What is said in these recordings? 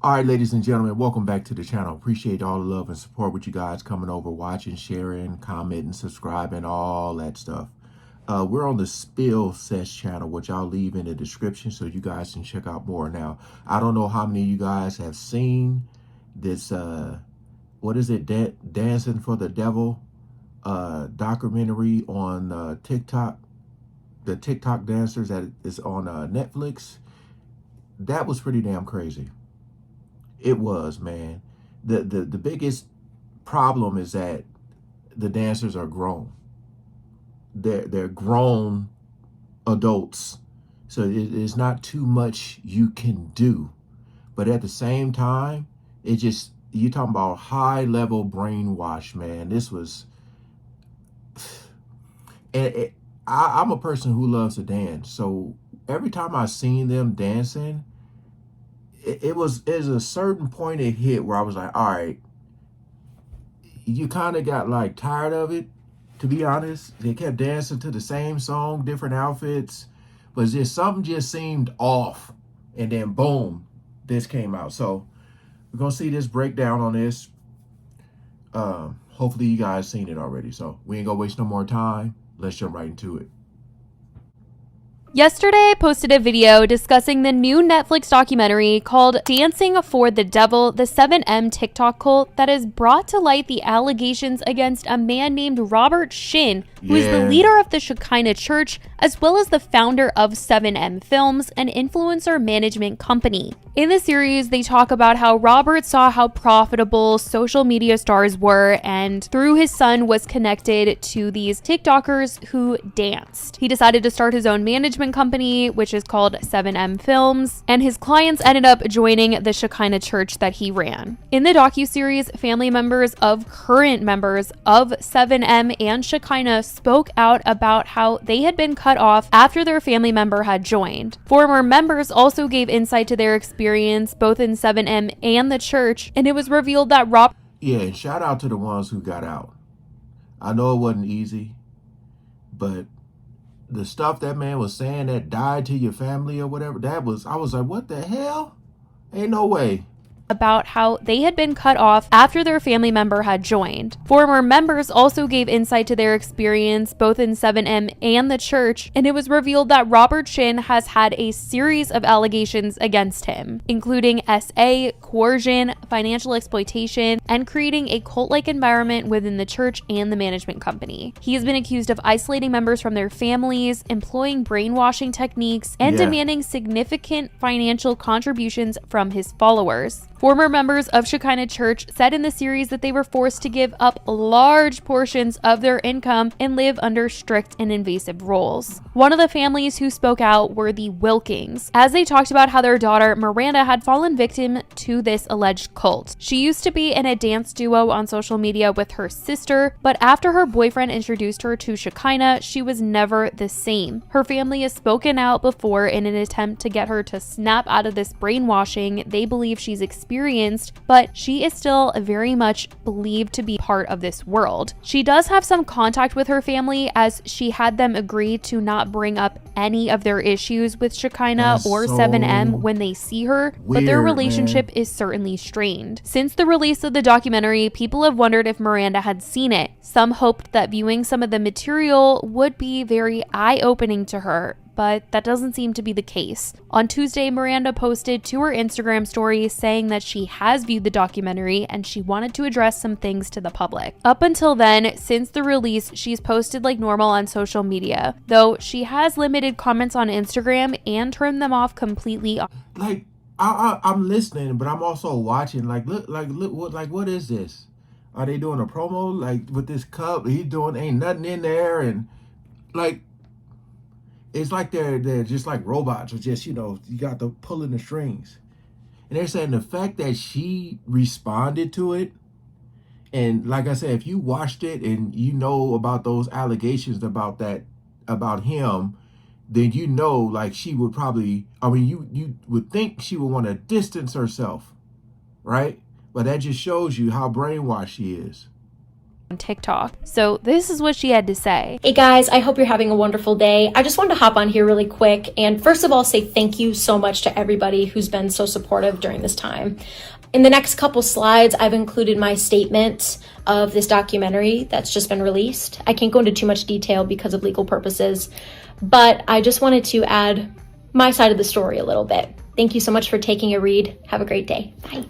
All right, ladies and gentlemen, welcome back to the channel. Appreciate all the love and support with you guys coming over, watching, sharing, commenting, subscribing, all that stuff. We're on the Spill Sesh channel, which I'll leave in the description so you guys can check out more. Now, I don't know how many of you guys have seen this, what is it, Dancing for the Devil documentary on TikTok, the TikTok dancers that is on Netflix. That was pretty damn crazy. It was, man. The biggest problem is that the dancers are grown. They're grown adults. So it's not too much you can do. But at the same time, it just, you're talking about high level brainwash, man. This was, and I'm a person who loves to dance. So every time I seen them dancing, it was a certain point it hit where I was like, all right, you kind of got like tired of it, to be honest. They kept dancing to the same song, different outfits, but just something just seemed off. And then boom, this came out. So we're gonna see this breakdown on this. Hopefully you guys seen it already. So we ain't gonna waste no more time. Let's jump right into it. Yesterday, I posted a video discussing the new Netflix documentary called Dancing for the Devil, the 7M TikTok cult that has brought to light the allegations against a man named Robert Shin, who is the leader of the Shekinah Church, as well as the founder of 7M Films, an influencer management company. In the series, they talk about how Robert saw how profitable social media stars were and through his son was connected to these TikTokers who danced. He decided to start his own management company, which is called 7M Films, and his clients ended up joining the Shekinah Church that he ran. In the docuseries, family members of current members of 7M and Shekinah spoke out about how they had been cut off after their family member had joined. Former members also gave insight to their experience both in 7M and the church, and it was revealed that Yeah, and shout out to the ones who got out. I know it wasn't easy, but the stuff that man was saying that died to your family or whatever, I was like, what the hell? Ain't no way. About how they had been cut off after their family member had joined. Former members also gave insight to their experience both in 7M and the church, and it was revealed that Robert Shin has had a series of allegations against him, including SA, coercion, financial exploitation, and creating a cult-like environment within the church and the management company. He has been accused of isolating members from their families, employing brainwashing techniques, and demanding significant financial contributions from his followers. Former members of Shekinah Church said in the series that they were forced to give up large portions of their income and live under strict and invasive roles. One of the families who spoke out were the Wilkings, as they talked about how their daughter Miranda had fallen victim to this alleged cult. She used to be in a dance duo on social media with her sister, but after her boyfriend introduced her to Shekinah, she was never the same. Her family has spoken out before in an attempt to get her to snap out of this brainwashing they believe she's experienced, but she is still very much believed to be part of this world. She does have some contact with her family, as she had them agree to not bring up any of their issues with Shekinah or 7M when they see her, but their relationship is certainly strained. Since the release of the documentary, people have wondered if Miranda had seen it. Some hoped that viewing some of the material would be very eye-opening to her, but that doesn't seem to be the case. On Tuesday, Miranda posted to her Instagram story saying that she has viewed the documentary and she wanted to address some things to the public. Up until then, since the release, she's posted like normal on social media, though she has limited comments on Instagram and turned them off completely. Like, I'm listening, but I'm also watching. Like, look, what is this? Are they doing a promo like with this cup? He's doing ain't nothing in there, and like, it's like they're just like robots, or just, you got to pulling the strings. And they're saying the fact that she responded to it, and like I said, if you watched it and you know about those allegations about him, then like she would probably, I mean, you would think she would want to distance herself, right? But that just shows you how brainwashed she is. on TikTok. So this is what she had to say. Hey guys, I hope you're having a wonderful day. I just wanted to hop on here really quick and first of all say thank you so much to everybody who's been so supportive during this time. In the next couple slides, I've included my statement of this documentary that's just been released. I can't go into too much detail because of legal purposes, but I just wanted to add my side of the story a little bit. Thank you so much for taking a read. Have a great day. Bye.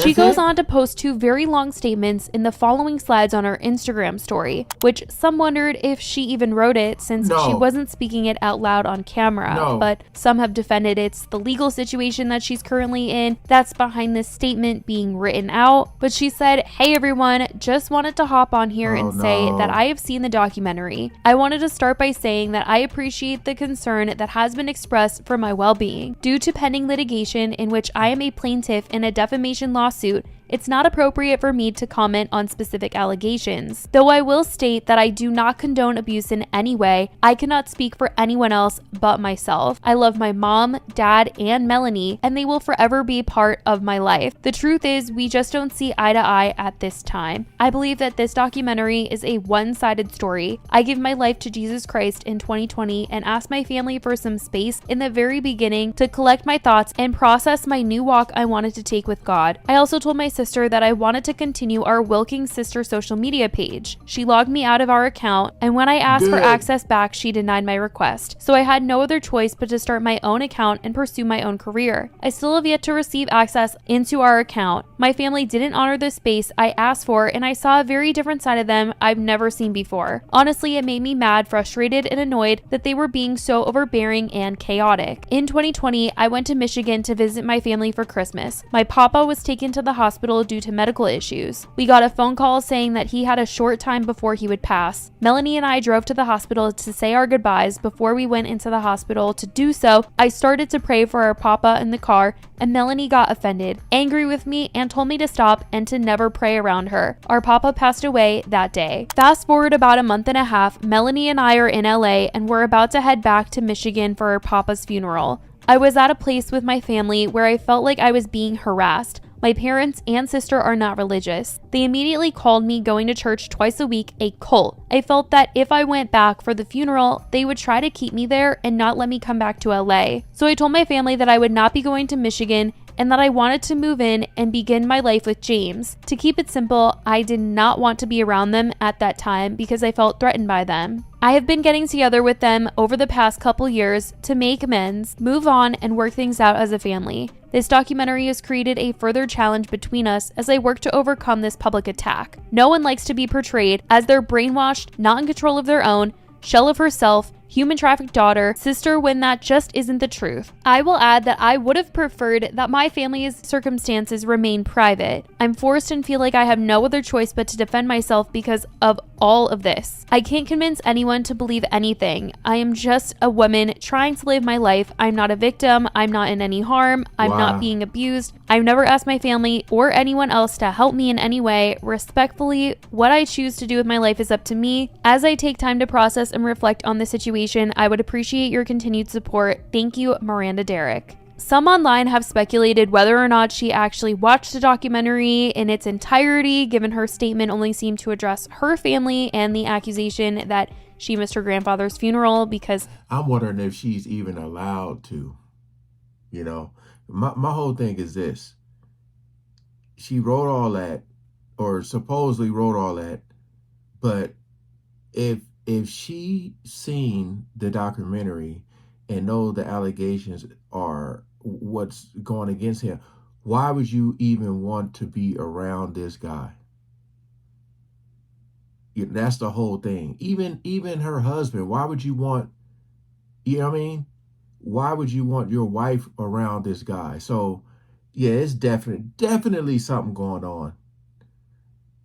She goes on to post 2 very long statements in the following slides on her Instagram story, which some wondered if she even wrote it since she wasn't speaking it out loud on camera, but some have defended it's the legal situation that she's currently in that's behind this statement being written out. But she said, "Hey everyone, just wanted to hop on here and say that I have seen the documentary. I wanted to start by saying that I appreciate the concern that has been expressed for my well-being. Due to pending litigation in which I am a plaintiff in a defamation lawsuit, it's not appropriate for me to comment on specific allegations. Though I will state that I do not condone abuse in any way, I cannot speak for anyone else but myself. I love my mom, dad, and Melanie, and they will forever be part of my life. The truth is, we just don't see eye to eye at this time. I believe that this documentary is a one-sided story. I gave my life to Jesus Christ in 2020 and asked my family for some space in the very beginning to collect my thoughts and process my new walk I wanted to take with God. I also told my sister that I wanted to continue our Wilking sister social media page. She logged me out of our account, and when I asked for access back, she denied my request. So I had no other choice but to start my own account and pursue my own career. I still have yet to receive access into our account. My family didn't honor the space I asked for, and I saw a very different side of them I've never seen before. Honestly, it made me mad, frustrated, and annoyed that they were being so overbearing and chaotic. In 2020, I went to Michigan to visit my family for Christmas. My papa was taken to the hospital due to medical issues. We got a phone call saying that he had a short time before he would pass. Melanie and I drove to the hospital to say our goodbyes. Before we went into the hospital to do so, I started to pray for our papa in the car, and Melanie got offended, angry with me, and told me to stop and to never pray around her. Our papa passed away that day. Fast forward about a month and a half, Melanie and I are in LA and we're about to head back to Michigan for our papa's funeral. I was at a place with my family where I felt like I was being harassed. My parents and sister are not religious. They immediately called me going to church twice a week a cult. I felt that if I went back for the funeral, they would try to keep me there and not let me come back to LA. So I told my family that I would not be going to Michigan and that I wanted to move in and begin my life with James. To keep it simple, I did not want to be around them at that time because I felt threatened by them. I have been getting together with them over the past couple years to make amends, move on, and work things out as a family. This documentary has created a further challenge between us as I work to overcome this public attack. No one likes to be portrayed as their brainwashed, not in control of their own, shell of herself, human trafficked daughter, sister, when that just isn't the truth. I will add that I would have preferred that my family's circumstances remain private. I'm forced and feel like I have no other choice but to defend myself because of all of this. I can't convince anyone to believe anything. I am just a woman trying to live my life. I'm not a victim. I'm not in any harm. I'm not being abused. I've never asked my family or anyone else to help me in any way. Respectfully, what I choose to do with my life is up to me. As I take time to process and reflect on the situation, I would appreciate your continued support. Thank you, Miranda Derrick. Some online have speculated whether or not she actually watched the documentary in its entirety, given her statement only seemed to address her family and the accusation that she missed her grandfather's funeral because... I'm wondering if she's even allowed to. You know, my whole thing is this. She wrote all that, or supposedly wrote all that, but if she seen the documentary and know the allegations are what's going against him, why would you even want to be around this guy? That's the whole thing. Even her husband, why would you want, you know what I mean? Why would you want your wife around this guy? So yeah, it's definitely something going on.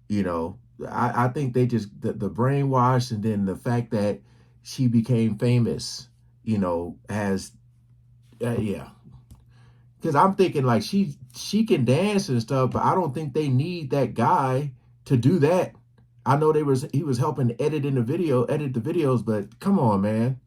You know, I think they just, the brainwash, and then the fact that she became famous, you know, has, yeah. Because I'm thinking like she can dance and stuff, but I don't think they need that guy to do that. I know he was helping edit the videos, but come on, man.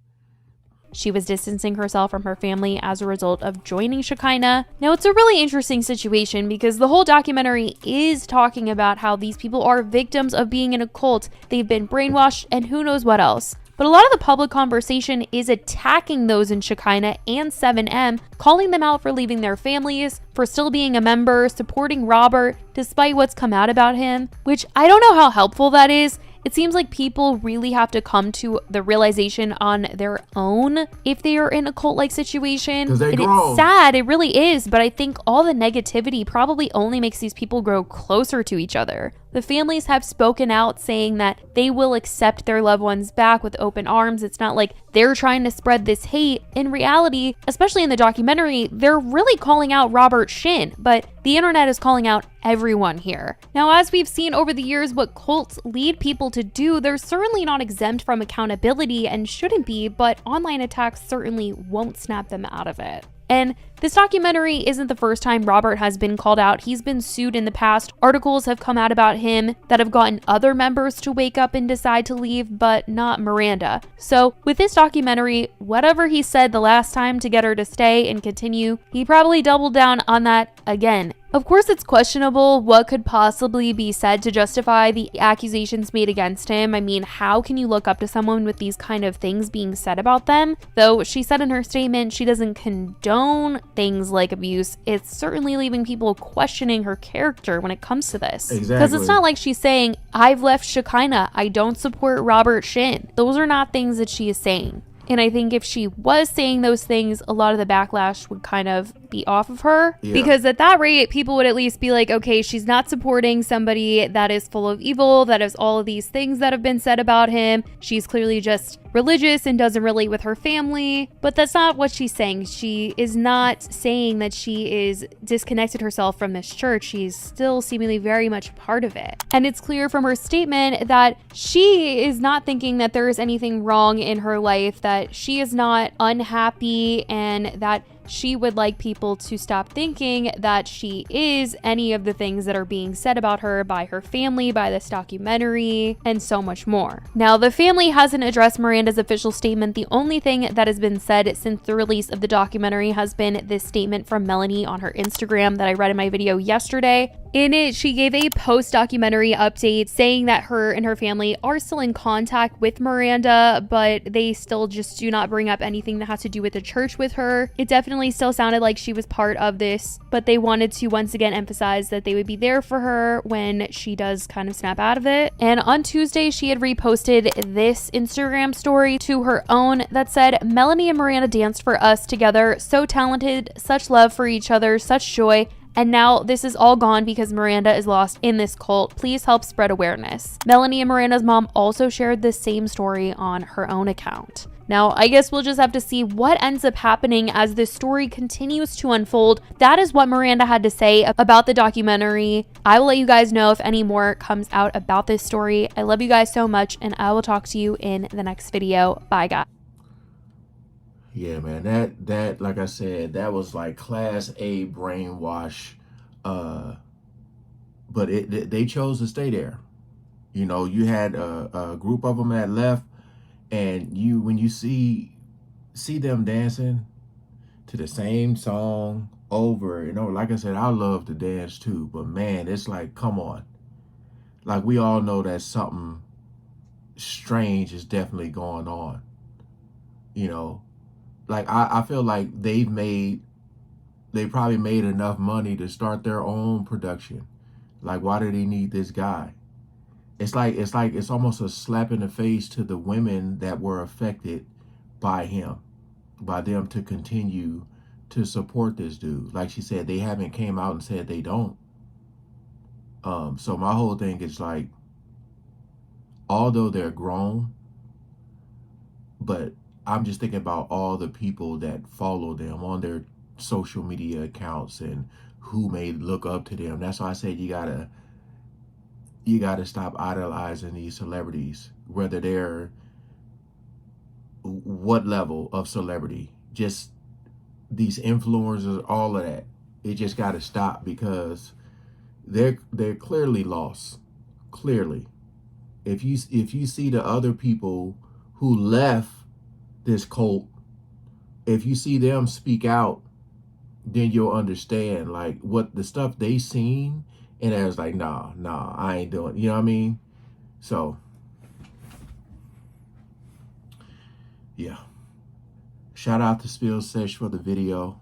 she was distancing herself from her family as a result of joining Shekinah. Now, it's a really interesting situation because the whole documentary is talking about how these people are victims of being in a cult. They've been brainwashed and who knows what else. But a lot of the public conversation is attacking those in Shekinah and 7M, calling them out for leaving their families, for still being a member, supporting Robert, despite what's come out about him, which I don't know how helpful that is. It seems like people really have to come to the realization on their own if they are in a cult-like situation. And it's sad, it really is, but I think all the negativity probably only makes these people grow closer to each other. The families have spoken out saying that they will accept their loved ones back with open arms. It's not like they're trying to spread this hate. In reality, especially in the documentary, they're really calling out Robert Shin, but the internet is calling out everyone here. Now, as we've seen over the years what cults lead people to do, they're certainly not exempt from accountability and shouldn't be, but online attacks certainly won't snap them out of it. And this documentary isn't the first time Robert has been called out. He's been sued in the past. Articles have come out about him that have gotten other members to wake up and decide to leave, but not Miranda. So with this documentary, whatever he said the last time to get her to stay and continue, he probably doubled down on that again. Of course, it's questionable what could possibly be said to justify the accusations made against him. I mean, how can you look up to someone with these kind of things being said about them? Though she said in her statement she doesn't condone things like abuse, it's certainly leaving people questioning her character when it comes to this. Exactly. Because it's not like she's saying, I've left Shekinah, I don't support Robert Shin. Those are not things that she is saying. And I think if she was saying those things, a lot of the backlash would kind of be off of her. Yeah. Because at that rate, people would at least be like, okay, she's not supporting somebody that is full of evil, that has all of these things that have been said about him. She's clearly just religious and doesn't relate with her family. But that's not what she's saying. She is not saying that she is disconnected herself from this church. She's still seemingly very much part of it. And it's clear from her statement that she is not thinking that there is anything wrong in her life, that she is not unhappy, and that she would like people to stop thinking that she is any of the things that are being said about her by her family, by this documentary, and so much more. Now, the family hasn't addressed Miranda's official statement. The only thing that has been said since the release of the documentary has been this statement from Melanie on her Instagram that I read in my video yesterday. In it, she gave a post-documentary update saying that her and her family are still in contact with Miranda, but they still just do not bring up anything that has to do with the church with her. It definitely still sounded like she was part of this, but they wanted to once again emphasize that they would be there for her when she does kind of snap out of it. And on Tuesday, she had reposted this Instagram story to her own that said, "Melanie and Miranda danced for us together, so talented, such love for each other, such joy. And now this is all gone because Miranda is lost in this cult. Please help spread awareness." Melanie and Miranda's mom also shared the same story on her own account. Now, I guess we'll just have to see what ends up happening as this story continues to unfold. That is what Miranda had to say about the documentary. I will let you guys know if any more comes out about this story. I love you guys so much, and I will talk to you in the next video. Bye, guys. Yeah, man, that like I said, that was like class A brainwash. But they chose to stay there. You know, you had a group of them that left, and when you see them dancing to the same song over and over. Like I said, I love to dance too, but man, it's like, come on. Like, we all know that something strange is definitely going on. You know, like I feel like they probably made enough money to start their own production. Like, why do they need this guy? It's almost a slap in the face to the women that were affected by him, by them to continue to support this dude. Like she said, they haven't came out and said they don't. So my whole thing is like, although they're grown, but I'm just thinking about all the people that follow them on their social media accounts and who may look up to them. That's why I said you gotta stop idolizing these celebrities, whether they're what level of celebrity, just these influencers, all of that. It just gotta stop, because they're clearly lost. Clearly, if you see the other people who left this cult if you see them speak out, then you'll understand like what the stuff they seen, and I was like, nah, I ain't doing, you know what I mean? So yeah, shout out to Spill Sesh for the video.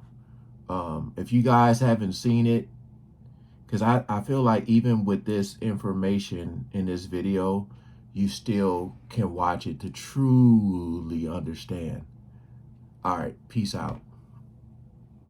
If you guys haven't seen it, because I feel like even with this information in this video, you still can watch it to truly understand. All right, peace out.